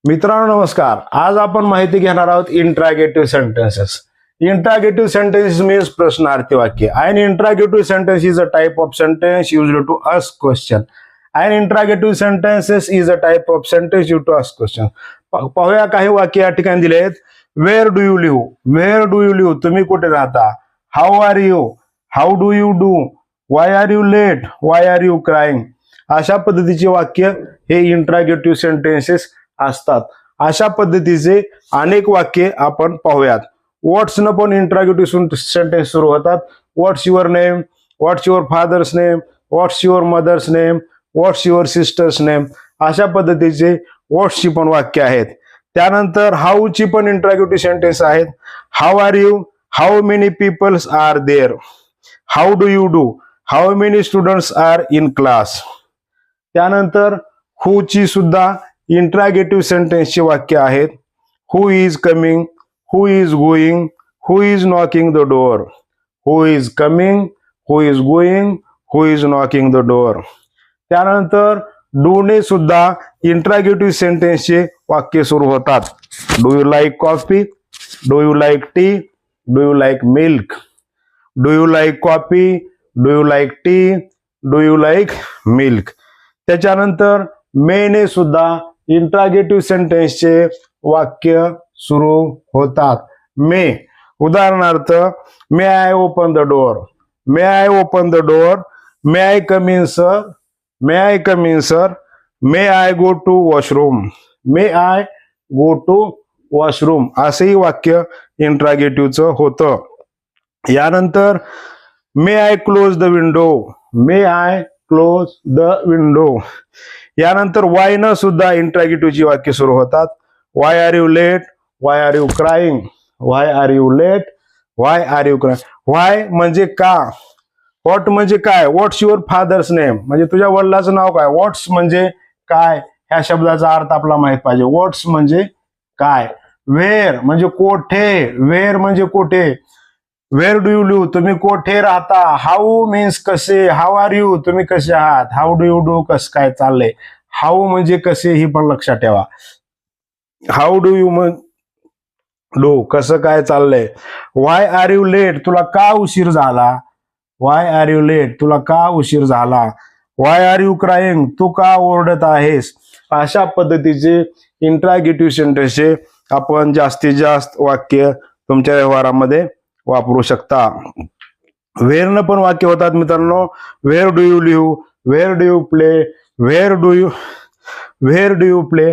मित्रांनो नमस्कार. आज आपण माहिती घेणार आहोत interrogative sentences. Interrogative sentence means प्रश्नार्थी वाक्य. An interrogative sentence is a type of sentence used to ask question. An interrogative sentence is a type of sentence used to ask question. पाहूया काही वाक्य या ठिकाणी दिले आहेत. Where do you live? Where do you live? तुम्ही कुठे राहता? How are you? How do you do? Why are you late? Why are you crying? अशा पद्धतीचे वाक्य हे इंट्रागेटिव्ह सेंटेन्सेस असतात. अशा पद्धतीचे अनेक वाक्य आपण पाहूयात. व्हॉट्स न पण इंट्रागेटिव्ह सेंटेन्स सुरू होतात. What's your name, what's your father's name, what's your mother's name, what's your sister's name, अशा पद्धतीचे व्हॉट्सची पण वाक्य आहेत. त्यानंतर हाऊची पण इंट्रागेटिव्ह सेंटेन्स आहेत. How are you, how many peoples are there, how do you do, how many students are in class. त्यानंतर हूची सुद्धा इंट्रागेटिव्ह सेंटेन्सचे वाक्य आहेत. Who is coming, who is going, who is knocking the door, who is coming, who is going, who is knocking the door. त्यानंतर do ने सुद्धा इंट्रागेटिव्ह सेंटेन्सचे वाक्य सुरू होतात. Do you like coffee? Do you like tea? Do you like milk? Do you like coffee? Do you like tea? Do you like milk? त्याच्यानंतर may ने सुद्धा इंट्रागेटिव्ह सेंटेन्सचे वाक्य सुरू होतात. मे उदाहरणार्थ may I open the door, may I open the door, may I come in sir, may I come in sir, may I go to washroom, may I go to washroom असंही वाक्य इंट्रागेटिव्हचं होतं. यानंतर may I close the window, may I close the window. यानंतर why न सुद्धा इंट्रागेटिव्हची वाक्य सुरू होतात. Why are you late, why are you crying, why are you late, why are you crying. Why म्हणजे का, व्हॉट म्हणजे काय, व्हॉट्स युअर फादर्स नेम म्हणजे तुझ्या वडिलाचं नाव काय, व्हॉट्स म्हणजे काय, ह्या शब्दाचा अर्थ आपला माहित पाहिजे. व्हॉट्स म्हणजे काय. वेअर म्हणजे कोठे, वेअर म्हणजे कोठे. वेअर डू यू लिव्ह तुम्ही कोठे राहता. हाऊ मीन्स कसे, हाऊ आर यू तुम्ही कसे आहात, हाऊ डू यू डू कसं काय चाललंय. हाऊ म्हणजे कसे ही पण लक्षात ठेवा. हाऊ डू यू डू कसं काय चाललंय. वाय आर यू लेट तुला का उशीर झाला, वाय आर यू लेट तुला का उशीर झाला. वाय आर यू क्राईंग तू का ओरडत आहेस. अशा पद्धतीचे इंट्रागेटिव्ह सेंटेन्सचे आपण जास्तीत जास्त वाक्य तुमच्या व्यवहारामध्ये वापरू शकता. वेअरनं पण वाक्य होतात मित्रांनो. Where do you live, where do you play, where do you play.